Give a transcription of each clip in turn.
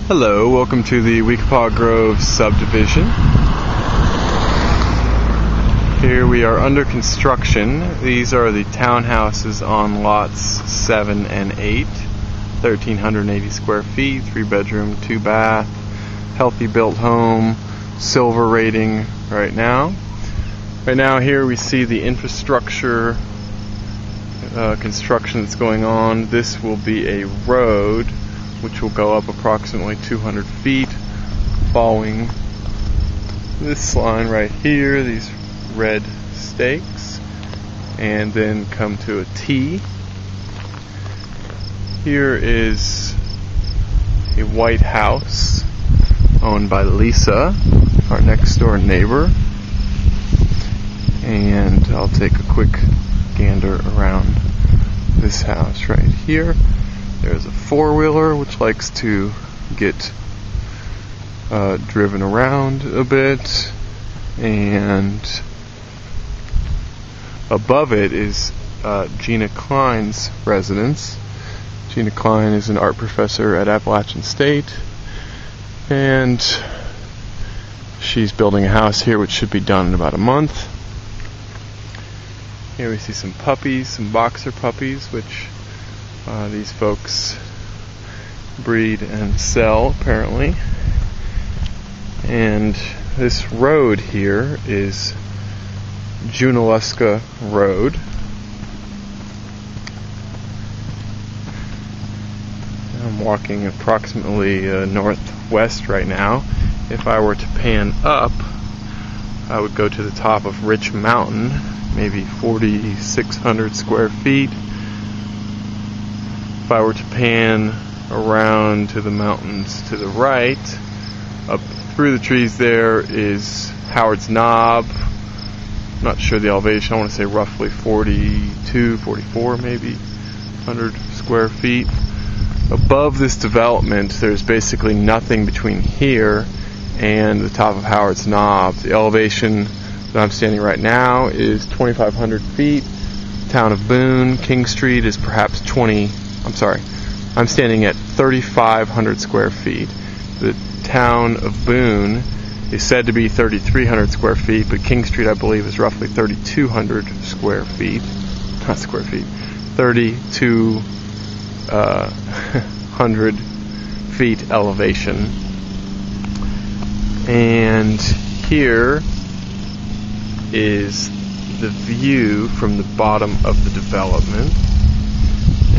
Hello, welcome to the Weekapaug Grove subdivision. Here we are under construction. These are the townhouses on lots 7 and 8. 1,380 square feet, 3-bedroom, 2-bath, healthy built home, silver rating right now. Right now here we see the infrastructure construction that's going on. This will be a road which will go up approximately 200 feet following this line right here, these red stakes, and then come to a T. Here is a white house owned by Lisa, our next door neighbor, and I'll take a quick gander around this house right here. There's a four-wheeler which likes to get driven around a bit, and above it is Gina Klein's residence. Gina Klein is an art professor at Appalachian State, and she's building a house here which should be done in about a month. Here we see some puppies, some boxer puppies, which these folks breed and sell apparently. And this road here is Junaluska Road. I'm walking approximately northwest right now. If I were to pan up, I would go to the top of Rich Mountain, maybe 4,600 square feet. If I were to pan around to the mountains to the right, up through the trees there is Howard's Knob. I'm not sure the elevation. I want to say roughly 42, 44 maybe, 100 square feet. Above this development, there's basically nothing between here and the top of Howard's Knob. The elevation that I'm standing right now is 2,500 feet. Town of Boone, King Street is perhaps I'm standing at 3,500 square feet. The town of Boone is said to be 3,300 square feet, but King Street, I believe, is roughly 3,200 square feet. Not square feet. 3,200 feet elevation. And here is the view from the bottom of the development.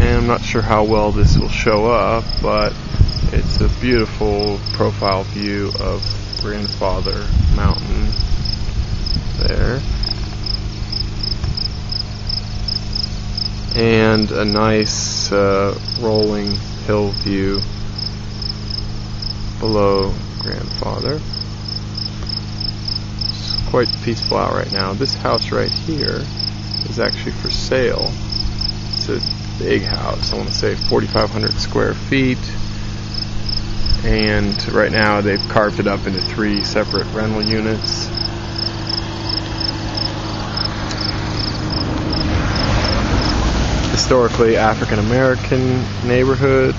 And I'm not sure how well this will show up, but it's a beautiful profile view of Grandfather Mountain there. And a nice rolling hill view below Grandfather. It's quite peaceful out right now. This house right here is actually for sale. It's a big house. I want to say 4,500 square feet. And right now they've carved it up into 3 separate rental units. Historically African American neighborhood.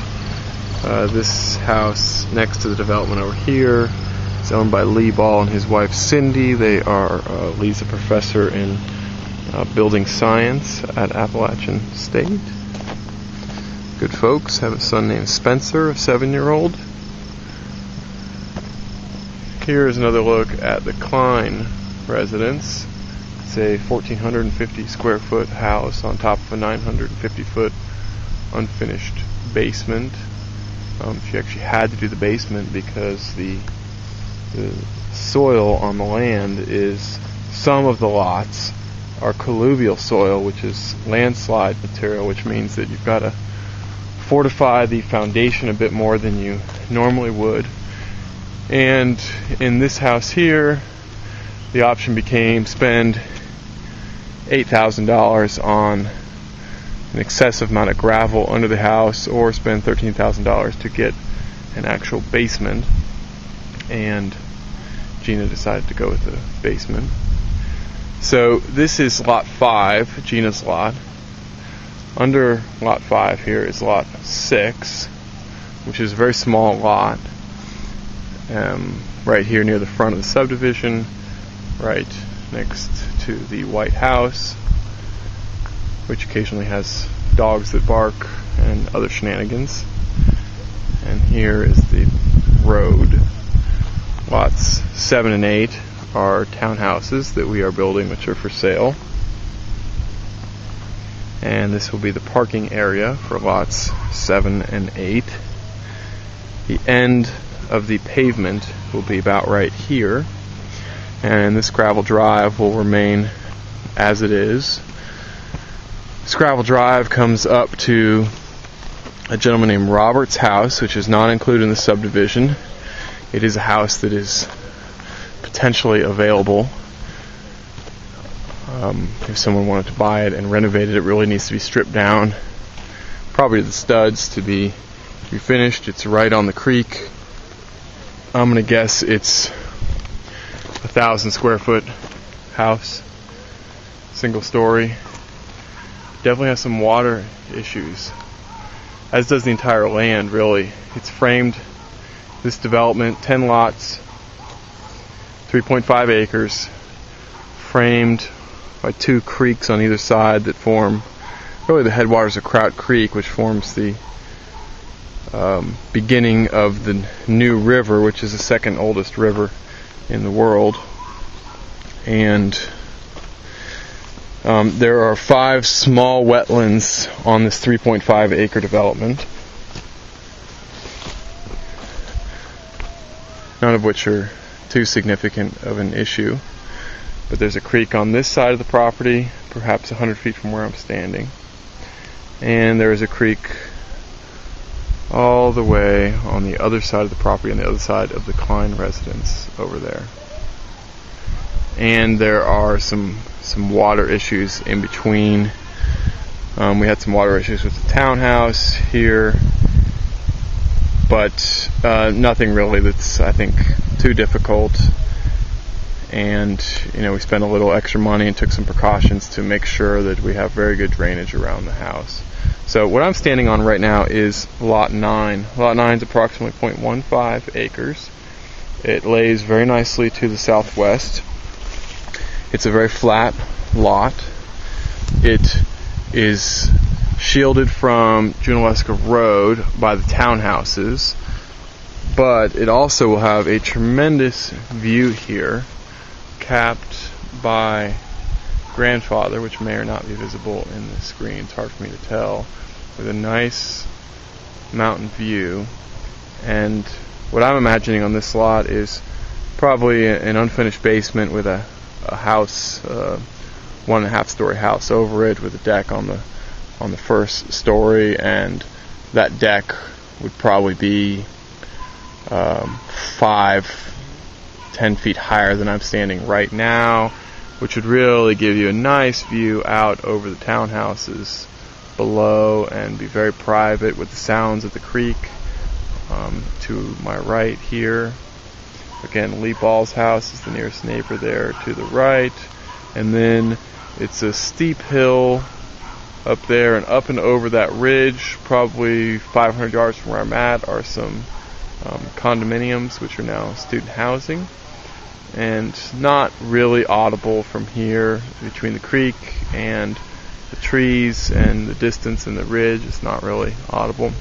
This house next to the development over here is owned by Lee Ball and his wife Cindy. They are Lee's a professor in building science at Appalachian State. Good folks. Have a son named Spencer, a 7-year-old. Here is another look at the Klein residence. It's a 1,450 square foot house on top of a 950 foot unfinished basement. She actually had to do the basement because the soil on the land is, some of the lots are colluvial soil, which is landslide material, which means that you've got to fortify the foundation a bit more than you normally would. And in this house here, the option became spend $8,000 on an excessive amount of gravel under the house, or spend $13,000 to get an actual basement. And Gina decided to go with the basement. So this is lot 5, Gina's lot. Under lot 5 here is lot 6, which is a very small lot. right here near the front of the subdivision, right next to the White House, which occasionally has dogs that bark and other shenanigans. And here is the road. Lots 7 and 8 are townhouses that we are building, which are for sale. And this will be the parking area for lots 7 and 8. The end of the pavement will be about right here, and this gravel drive will remain as it is. This gravel drive comes up to a gentleman named Robert's house, which is not included in the subdivision. It is a house that is potentially available. If someone wanted to buy it and renovate it, it really needs to be stripped down, probably to the studs, to be finished. It's right on the creek. I'm going to guess it's 1,000 square foot house, single story. Definitely has some water issues, as does the entire land, really. It's framed, this development, 10 lots, 3.5 acres, framed by 2 creeks on either side that form really the headwaters of Kraut Creek, which forms the beginning of the New River, which is the second oldest river in the world. And there are 5 small wetlands on this 3.5 acre development, none of which are too significant of an issue. But there's a creek on this side of the property, perhaps 100 feet from where I'm standing. And there is a creek all the way on the other side of the property, on the other side of the Klein residence over there. And there are some water issues in between. We had some water issues with the townhouse here, but nothing really that's, I think, too difficult. And we spent a little extra money and took some precautions to make sure that we have very good drainage around the house. So what I'm standing on right now is lot 9. Lot 9 is approximately 0.15 acres. It lays very nicely to the southwest. It's a very flat lot. It is shielded from Junaluska Road by the townhouses, but it also will have a tremendous view here, capped by Grandfather, which may or not be visible in the screen. It's hard for me to tell, with a nice mountain view. And what I'm imagining on this lot is probably an unfinished basement with a house, 1.5 story house over it, with a deck on the first story, and that deck would probably be 5-10 feet higher than I'm standing right now, which would really give you a nice view out over the townhouses below and be very private, with the sounds of the creek to my right here. Again, Lee Ball's house is the nearest neighbor there to the right, and then it's a steep hill up there, and up and over that ridge, probably 500 yards from where I'm at, are some condominiums, which are now student housing, and not really audible from here. Between the creek and the trees and the distance and the ridge, it's not really audible.